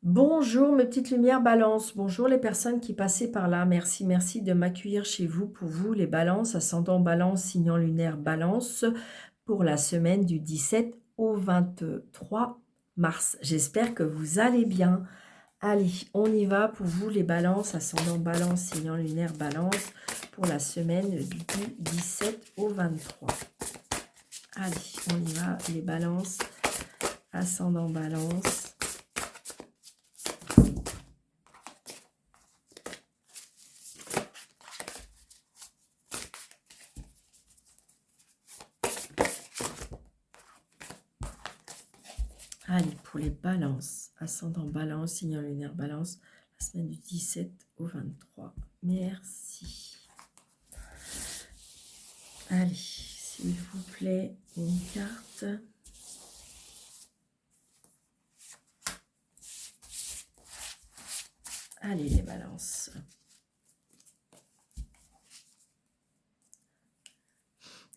Bonjour mes petites lumières balance, bonjour les personnes qui passaient par là, merci de m'accueillir chez vous pour vous les balances, ascendant balance, signant lunaire balance pour la semaine du 17 au 23 mars. J'espère que vous allez bien. Allez, on y va pour vous les balances, ascendant balance, signant lunaire balance pour la semaine du 17 au 23. Allez, on y va les balances, ascendant balance. Allez, pour les balances, ascendant balance, signant lunaire balance, la semaine du 17 au 23. Merci. Allez, s'il vous plaît, une carte. Allez, les balances.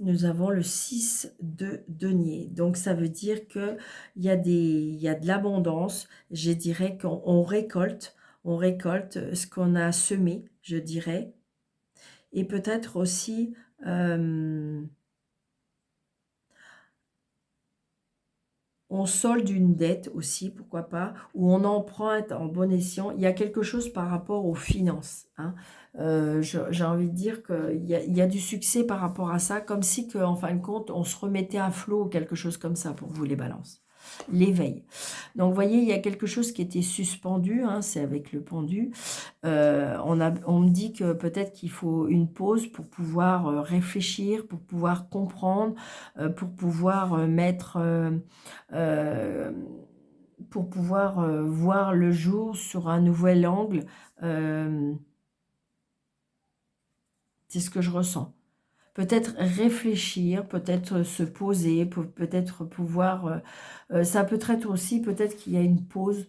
Nous avons le 6 de denier. Donc, ça veut dire qu'il y a de l'abondance. Je dirais qu'on récolte ce qu'on a semé, je dirais. Et peut-être aussi... on solde une dette aussi, pourquoi pas, ou on emprunte en bon escient. Il y a quelque chose par rapport aux finances. Hein. J'ai envie de dire qu'il y a du succès par rapport à ça, comme si, en fin de compte, on se remettait à flot ou quelque chose comme ça pour vous, les balances. L'éveil. Donc, vous voyez, il y a quelque chose qui était suspendu, hein, c'est avec le pendu. On me dit que peut-être qu'il faut une pause pour pouvoir réfléchir, pour pouvoir comprendre, pour pouvoir mettre... pour pouvoir voir le jour sur un nouvel angle. C'est ce que je ressens. Peut-être réfléchir, peut-être se poser, peut-être pouvoir... ça peut être aussi peut-être qu'il y a une pause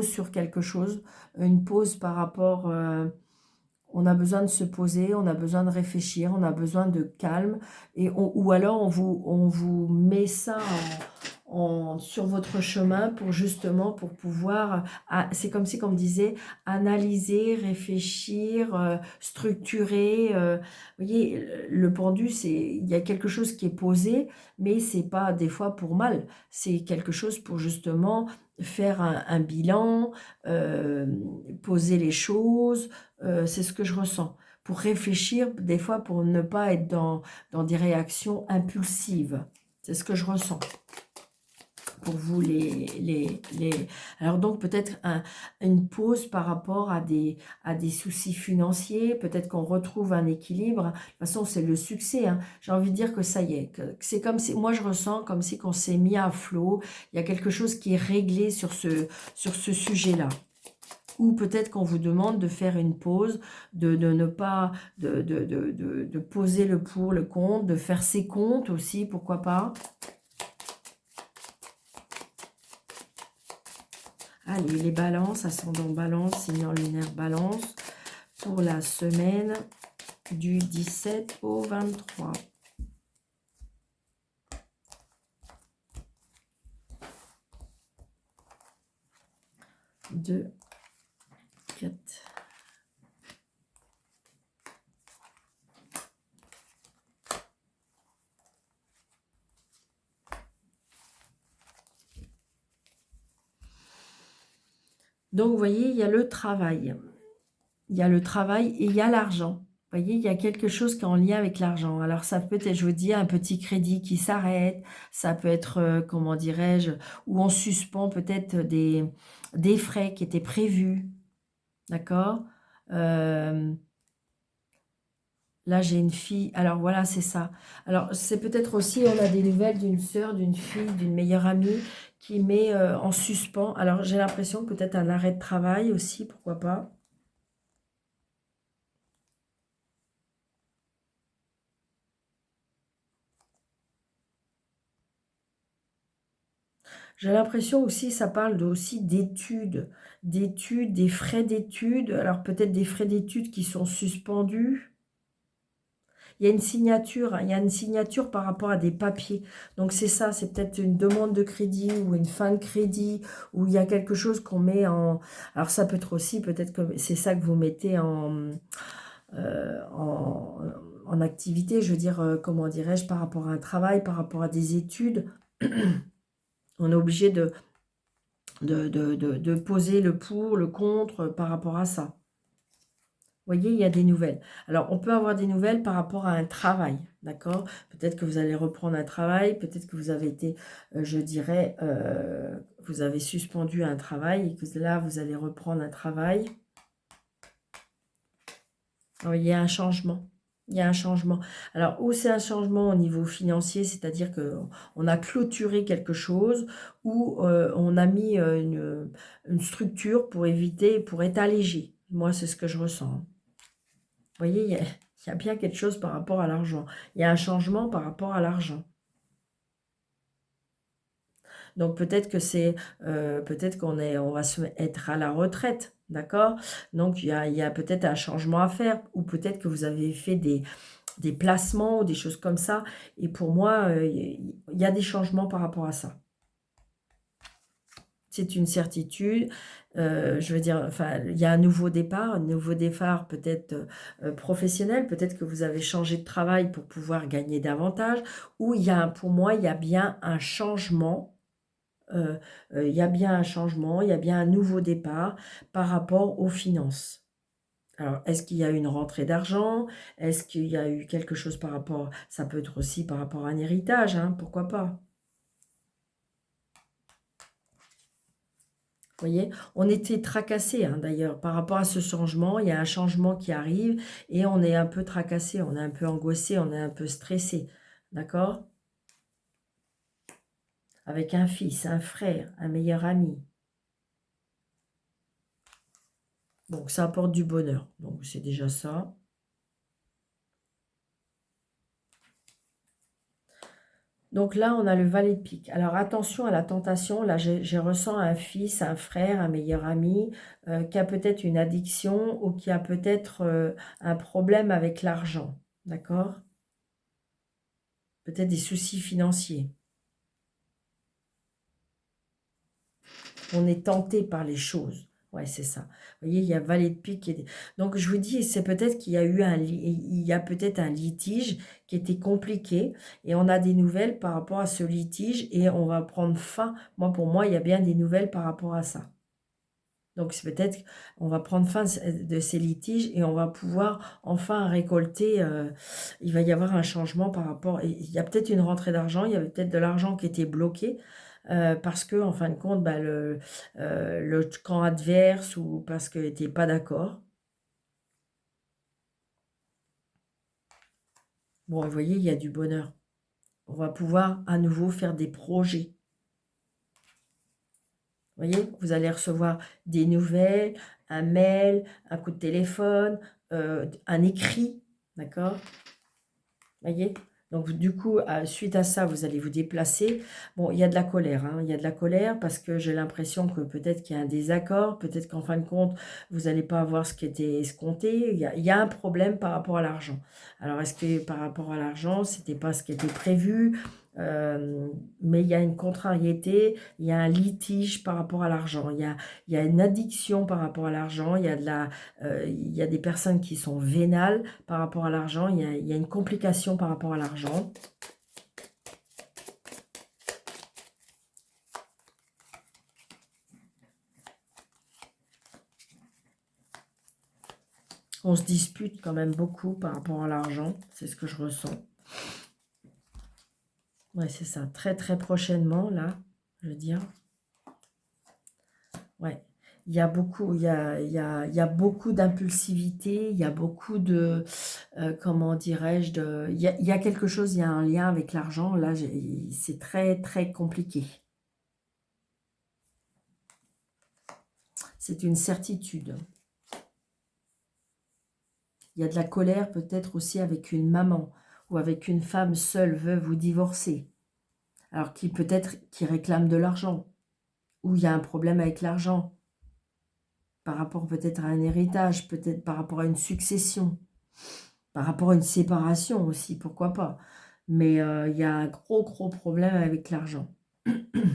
sur quelque chose, une pause par rapport... on a besoin de se poser, on a besoin de réfléchir, on a besoin de calme, ou alors on vous met ça sur votre chemin pour justement pour pouvoir, c'est comme si, comme on disait, analyser, réfléchir, structurer. Vous voyez, le pendu, il y a quelque chose qui est posé, mais c'est pas des fois pour mal, c'est quelque chose pour justement faire un bilan, poser les choses, c'est ce que je ressens. Pour réfléchir, des fois, pour ne pas être dans des réactions impulsives. C'est ce que je ressens. Pour vous, alors donc, peut-être une pause par rapport à des soucis financiers. Peut-être qu'on retrouve un équilibre. De toute façon, c'est le succès. Hein. J'ai envie de dire que ça y est. C'est comme si, moi, je ressens comme si qu'on s'est mis à flot. Il y a quelque chose qui est réglé sur ce sujet-là. Ou peut-être qu'on vous demande de faire une pause, de ne pas, de poser le pour, le contre, de faire ses comptes aussi, pourquoi pas. Allez, les balances, ascendant balance, signant lunaire balance, pour la semaine du 17 au 23. Deux, 4. Donc, vous voyez, il y a le travail. Il y a le travail et il y a l'argent. Vous voyez, il y a quelque chose qui est en lien avec l'argent. Alors, ça peut être, je vous dis, un petit crédit qui s'arrête. Ça peut être, comment dirais-je, où on suspend peut-être des frais qui étaient prévus. D'accord. Là, j'ai une fille. Alors, voilà, c'est ça. Alors, c'est peut-être aussi, on a des nouvelles d'une sœur, d'une fille, d'une meilleure amie qui met en suspens. Alors, j'ai l'impression peut-être un arrêt de travail aussi, pourquoi pas. J'ai l'impression aussi, ça parle aussi d'études, des frais d'études. Alors, peut-être des frais d'études qui sont suspendus. Il y a une signature, hein, il y a une signature par rapport à des papiers. Donc c'est ça, c'est peut-être une demande de crédit ou une fin de crédit, ou il y a quelque chose qu'on met en... Alors ça peut être aussi, peut-être que c'est ça que vous mettez euh, en, en activité, je veux dire, comment dirais-je, par rapport à un travail, par rapport à des études. On est obligé de poser le pour, le contre par rapport à ça. Vous voyez, il y a des nouvelles. Alors, on peut avoir des nouvelles par rapport à un travail, d'accord? Peut-être que vous allez reprendre un travail, peut-être que vous avez été, je dirais, vous avez suspendu un travail et que là, vous allez reprendre un travail. Alors, il y a un changement. Il y a un changement. Alors, où c'est un changement au niveau financier, c'est-à-dire qu'on a clôturé quelque chose, ou on a mis une structure pour éviter, pour être allégé. Moi, c'est ce que je ressens. Vous voyez, il y a bien quelque chose par rapport à l'argent. Il y a un changement par rapport à l'argent. Donc peut-être que c'est, peut-être on va se être à la retraite, d'accord? Donc il y a peut-être un changement à faire, ou peut-être que vous avez fait des placements ou des choses comme ça. Et pour moi, il y a des changements par rapport à ça. C'est une certitude. Je veux dire, enfin, il y a un nouveau départ peut-être professionnel. Peut-être que vous avez changé de travail pour pouvoir gagner davantage. Ou il y a, pour moi, il y a bien un changement. Il y a bien un changement, il y a bien un nouveau départ par rapport aux finances. Alors, est-ce qu'il y a eu une rentrée d'argent? Est-ce qu'il y a eu quelque chose par rapport... Ça peut être aussi par rapport à un héritage, hein, pourquoi pas? Vous voyez, on était tracassé, hein, d'ailleurs, par rapport à ce changement. Il y a un changement qui arrive et on est un peu tracassé, on est un peu angoissé, on est un peu stressé. D'accord? Avec un fils, un frère, un meilleur ami. Donc, ça apporte du bonheur. Donc, c'est déjà ça. Donc là, on a le valet de pique. Alors attention à la tentation. Là, je ressens un fils, un frère, un meilleur ami qui a peut-être une addiction ou qui a peut-être un problème avec l'argent. D'accord? Peut-être des soucis financiers. On est tenté par les choses. Ouais, c'est ça. Vous voyez, il y a valet de pique. Donc, je vous dis, c'est peut-être qu'il y a eu il y a peut-être un litige qui était compliqué et on a des nouvelles par rapport à ce litige et on va prendre fin. Moi, pour moi, il y a bien des nouvelles par rapport à ça. Donc, c'est peut-être qu'on va prendre fin de ces litiges et on va pouvoir enfin récolter. Il va y avoir un changement par rapport. Il y a peut-être une rentrée d'argent, il y avait peut-être de l'argent qui était bloqué parce que, en fin de compte, bah, le camp adverse ou parce qu'il n'était pas d'accord. Bon, vous voyez, il y a du bonheur. On va pouvoir à nouveau faire des projets. Vous voyez, vous allez recevoir des nouvelles, un mail, un coup de téléphone, un écrit, d'accord? Vous voyez? Donc, du coup, suite à ça, vous allez vous déplacer. Bon, il y a de la colère, hein, il y a de la colère parce que j'ai l'impression que peut-être qu'il y a un désaccord, peut-être qu'en fin de compte, vous n'allez pas avoir ce qui était escompté. Il y a un problème par rapport à l'argent. Alors, est-ce que par rapport à l'argent, c'était pas ce qui était prévu? Mais il y a une contrariété, il y a un litige par rapport à l'argent, il y a une addiction par rapport à l'argent, il y a des personnes qui sont vénales par rapport à l'argent, il y a une complication par rapport à l'argent. On se dispute quand même beaucoup par rapport à l'argent, c'est ce que je ressens. Ouais, c'est ça, très très prochainement, là, je veux dire. Ouais. Il y a beaucoup, il y a beaucoup d'impulsivité, il y a beaucoup de, comment dirais-je, il y a quelque chose, il y a un lien avec l'argent, là, c'est très, très compliqué. C'est une certitude. Il y a de la colère peut-être aussi avec une maman ou avec une femme seule, veuve ou divorcée. Alors qui peut-être qui réclame de l'argent, ou il y a un problème avec l'argent, par rapport peut-être à un héritage, peut-être par rapport à une succession. Par rapport à une séparation aussi, pourquoi pas. Mais il y a un gros problème avec l'argent. Il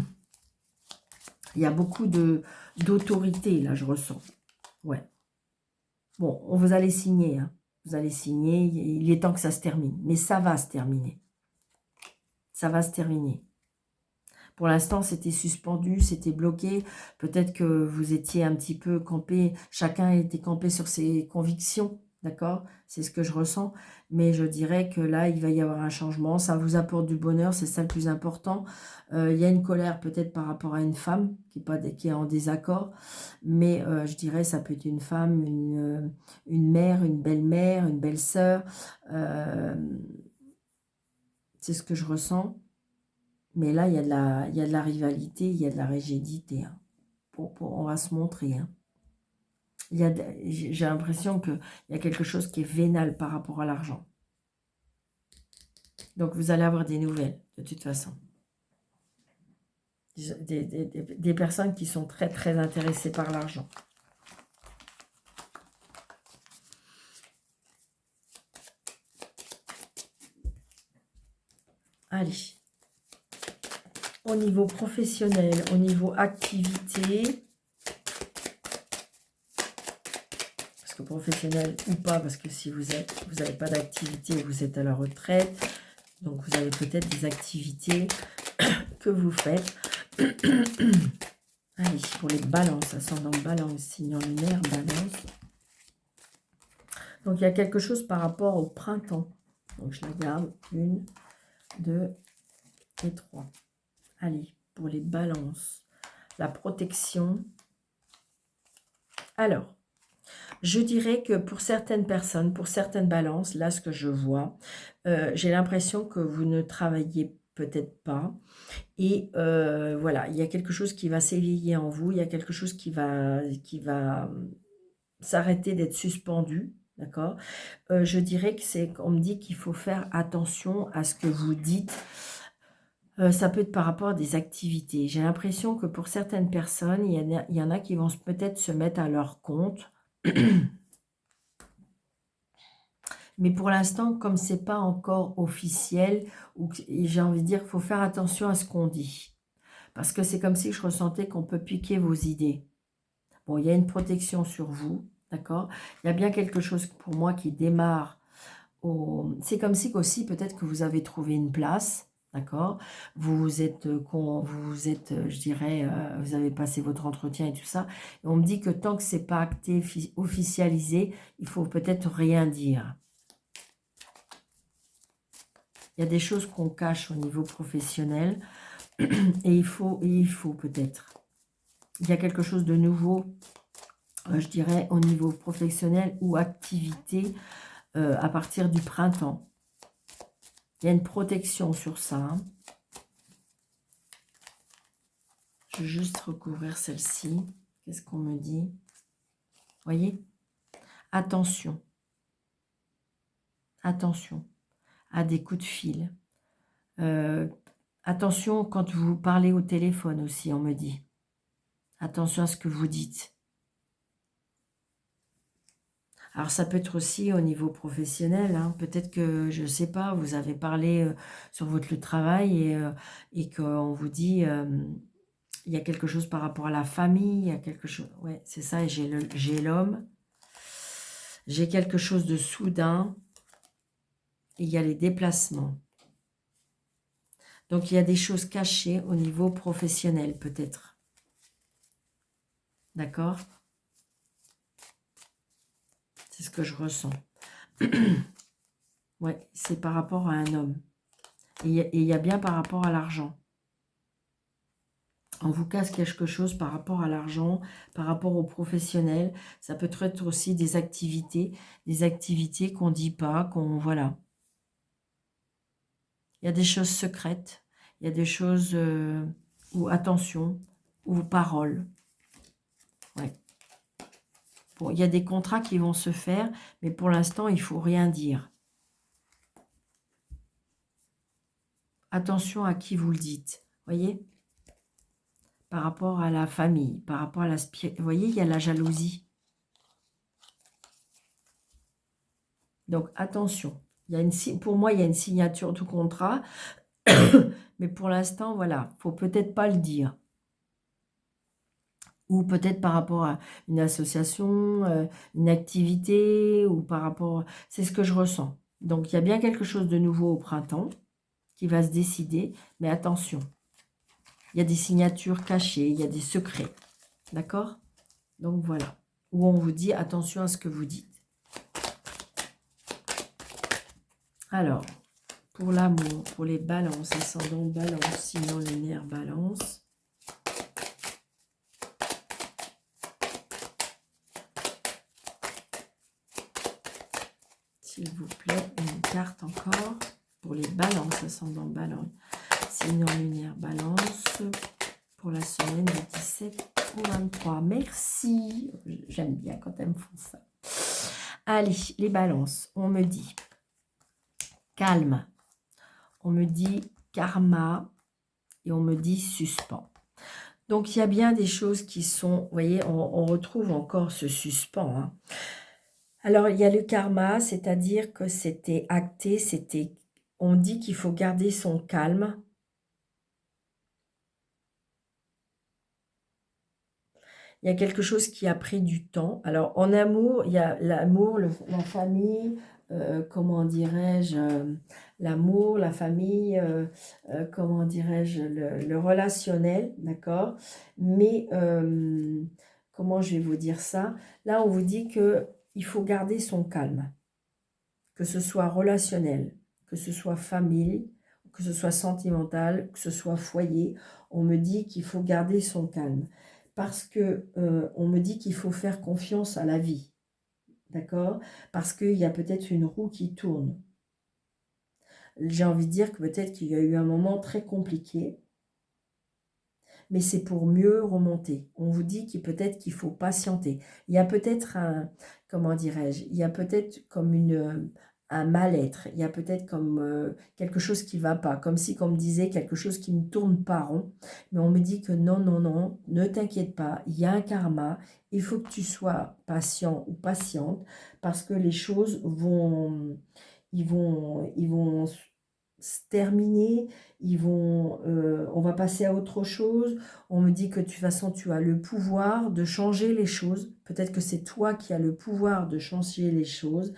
y a beaucoup d'autorité, là, je ressens. Ouais. Bon, vous allez signer, hein. Vous allez signer, il est temps que ça se termine. Mais ça va se terminer. Ça va se terminer. Pour l'instant, c'était suspendu, c'était bloqué. Peut-être que vous étiez un petit peu campé, chacun était campé sur ses convictions, d'accord? C'est ce que je ressens. Mais je dirais que là, il va y avoir un changement. Ça vous apporte du bonheur, c'est ça le plus important. Il y a une colère peut-être par rapport à une femme qui est en désaccord. Mais je dirais ça peut être une femme, une mère, une belle-mère, une belle-sœur. C'est ce que je ressens. Mais là, il y a de la rivalité, il y a de la rigidité. Hein. On va se montrer. Hein. J'ai l'impression qu'il y a quelque chose qui est vénal par rapport à l'argent. Donc, vous allez avoir des nouvelles, de toute façon. Des personnes qui sont très intéressées par l'argent. Allez. Au niveau professionnel, au niveau activité, parce que professionnel ou pas, parce que si vous n'avez pas d'activité, vous êtes à la retraite, donc vous avez peut-être des activités que vous faites. Allez, pour les balances, ascendant balance, signe lunaire, balance. Donc il y a quelque chose par rapport au printemps. Donc je la garde, 1, 2 et 3. Allez, pour les balances, la protection. Alors, je dirais que pour certaines personnes, pour certaines balances, là ce que je vois, j'ai l'impression que vous ne travaillez peut-être pas. Et voilà, il y a quelque chose qui va s'éveiller en vous, il y a quelque chose qui va s'arrêter d'être suspendu. D'accord. Je dirais que on me dit qu'il faut faire attention à ce que vous dites. Ça peut être par rapport à des activités. J'ai l'impression que pour certaines personnes, il y en a qui vont peut-être se mettre à leur compte. Mais pour l'instant, comme c'est pas encore officiel, j'ai envie de dire qu'il faut faire attention à ce qu'on dit. Parce que c'est comme si je ressentais qu'on peut piquer vos idées. Bon, il y a une protection sur vous, d'accord? Il y a bien quelque chose pour moi qui démarre. C'est comme si aussi peut-être que vous avez trouvé une place, d'accord? Vous êtes, je dirais, vous avez passé votre entretien et tout ça. Et on me dit que tant que c'est pas acté, officialisé, il faut peut-être rien dire. Il y a des choses qu'on cache au niveau professionnel et il faut peut-être. Il y a quelque chose de nouveau, je dirais, au niveau professionnel ou activité à partir du printemps. Il y a une protection sur ça. Hein. Je vais juste recouvrir celle-ci. Qu'est-ce qu'on me dit? Voyez? Attention. Attention à des coups de fil. Attention quand vous parlez au téléphone aussi, on me dit. Attention à ce que vous dites. Alors, ça peut être aussi au niveau professionnel. Hein. Peut-être que, je ne sais pas, vous avez parlé sur votre travail et qu'on vous dit, il y a quelque chose par rapport à la famille, il y a quelque chose... Ouais, c'est ça, et j'ai l'homme. J'ai quelque chose de soudain. Et il y a les déplacements. Donc, il y a des choses cachées au niveau professionnel, peut-être. D'accord ? C'est ce que je ressens. Ouais, c'est par rapport à un homme. Et il y a bien par rapport à l'argent. On vous casse quelque chose par rapport à l'argent, par rapport aux professionnels. Ça peut être aussi des activités qu'on ne dit pas, qu'on... Voilà. Il y a des choses secrètes. Il y a des choses où attention, ou paroles. Ouais. Bon, il y a des contrats qui vont se faire, mais pour l'instant, il ne faut rien dire. Attention à qui vous le dites. Voyez ? Par rapport à la famille, par rapport à la spiritualité. Vous voyez, il y a la jalousie. Donc, attention. Pour moi, il y a une signature de contrat. Mais pour l'instant, voilà, faut peut-être pas le dire. Ou peut-être par rapport à une association, une activité, ou par rapport... C'est ce que je ressens. Donc, il y a bien quelque chose de nouveau au printemps qui va se décider. Mais attention, il y a des signatures cachées, il y a des secrets. D'accord? Donc, voilà. Où on vous dit attention à ce que vous dites. Alors, pour l'amour, pour les balances, ascendant balance, sinon lunaire balance. S'il vous plaît, une carte encore pour les balances, ascendant balance, sinon lunaire balance, pour la semaine du 17 au 23. Merci, j'aime bien quand elles me font ça. Allez, les balances, on me dit calme, on me dit karma et on me dit suspens. Donc, il y a bien des choses qui sont, vous voyez, on retrouve encore ce suspens. Hein. Alors, il y a le karma, c'est-à-dire que c'était acté, on dit qu'il faut garder son calme. Il y a quelque chose qui a pris du temps. Alors, en amour, il y a l'amour, la famille, comment dirais-je, l'amour, la famille, comment dirais-je, le relationnel, d'accord? Mais, comment je vais vous dire ça? Là, on vous dit qu'il faut garder son calme, que ce soit relationnel, que ce soit famille, que ce soit sentimental, que ce soit foyer. On me dit qu'il faut garder son calme. Parce que on me dit qu'il faut faire confiance à la vie, d'accord? Parce qu'il y a peut-être une roue qui tourne. J'ai envie de dire que peut-être qu'il y a eu un moment très compliqué, mais c'est pour mieux remonter. On vous dit peut-être qu'il faut patienter. Il y a peut-être comment dirais-je, il y a peut-être comme un mal-être, il y a peut-être comme quelque chose qui ne va pas, comme si, comme disait, quelque chose qui ne tourne pas rond. Mais on me dit que non, non, non, ne t'inquiète pas, il y a un karma, il faut que tu sois patient ou patiente, parce que les choses ils vont se terminer, on va passer à autre chose. On me dit que de toute façon, tu as le pouvoir de changer les choses. Peut-être que c'est toi qui as le pouvoir de changer les choses.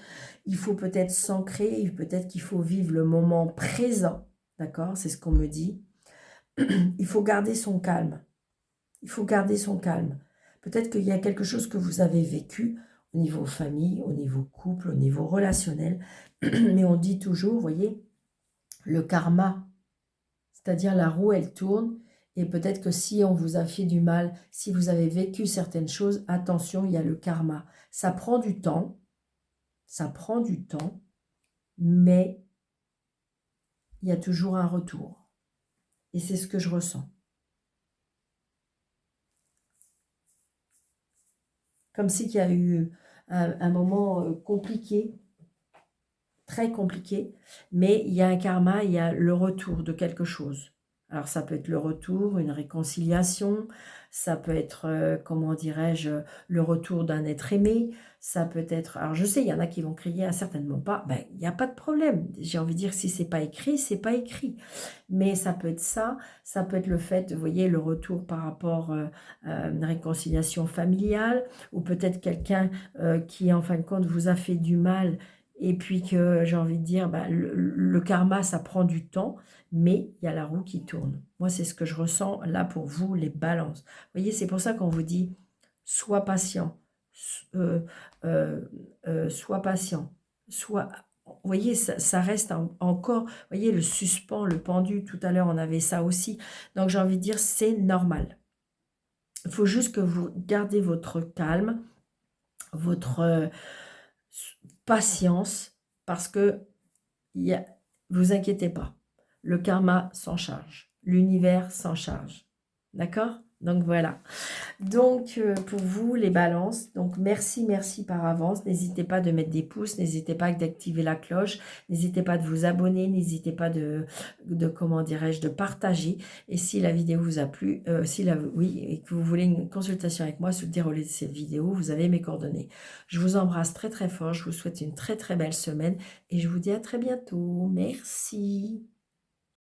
Il faut peut-être s'ancrer, peut-être qu'il faut vivre le moment présent. D'accord? C'est ce qu'on me dit. Il faut garder son calme. Il faut garder son calme. Peut-être qu'il y a quelque chose que vous avez vécu au niveau famille, au niveau couple, au niveau relationnel. Mais on dit toujours, vous voyez, le karma, c'est-à-dire la roue, elle tourne. Et peut-être que si on vous a fait du mal, si vous avez vécu certaines choses, attention, il y a le karma. Ça prend du temps, mais il y a toujours un retour. Et c'est ce que je ressens. Comme si il y a eu un moment compliqué, très compliqué, mais il y a un karma, il y a le retour de quelque chose. Alors ça peut être le retour, une réconciliation, ça peut être, comment dirais-je, le retour d'un être aimé, ça peut être... Alors je sais, il y en a qui vont crier, ah, certainement pas, ben il n'y a pas de problème. J'ai envie de dire, si c'est pas écrit, c'est pas écrit. Mais ça peut être ça peut être le fait, vous voyez, le retour par rapport à une réconciliation familiale, ou peut-être quelqu'un qui, en fin de compte, vous a fait du mal, et puis que j'ai envie de dire, bah, le karma, ça prend du temps, mais il y a la roue qui tourne. Moi, c'est ce que je ressens là pour vous, les balances. Vous voyez, c'est pour ça qu'on vous dit, sois patient, sois patient, vous voyez, ça reste encore, vous voyez, le suspens, le pendu, tout à l'heure, on avait ça aussi. Donc, j'ai envie de dire, c'est normal. Il faut juste que vous gardez votre calme, votre patience, parce que vous inquiétez pas, le karma s'en charge, l'univers s'en charge, d'accord? Donc voilà. Donc, pour vous, les balances, donc merci, merci par avance. N'hésitez pas de mettre des pouces, n'hésitez pas d'activer la cloche, n'hésitez pas de vous abonner, n'hésitez pas comment dirais-je, de partager. Et si la vidéo vous a plu, oui, et que vous voulez une consultation avec moi sur le déroulé de cette vidéo, vous avez mes coordonnées. Je vous embrasse très très fort, je vous souhaite une très très belle semaine et je vous dis à très bientôt. Merci.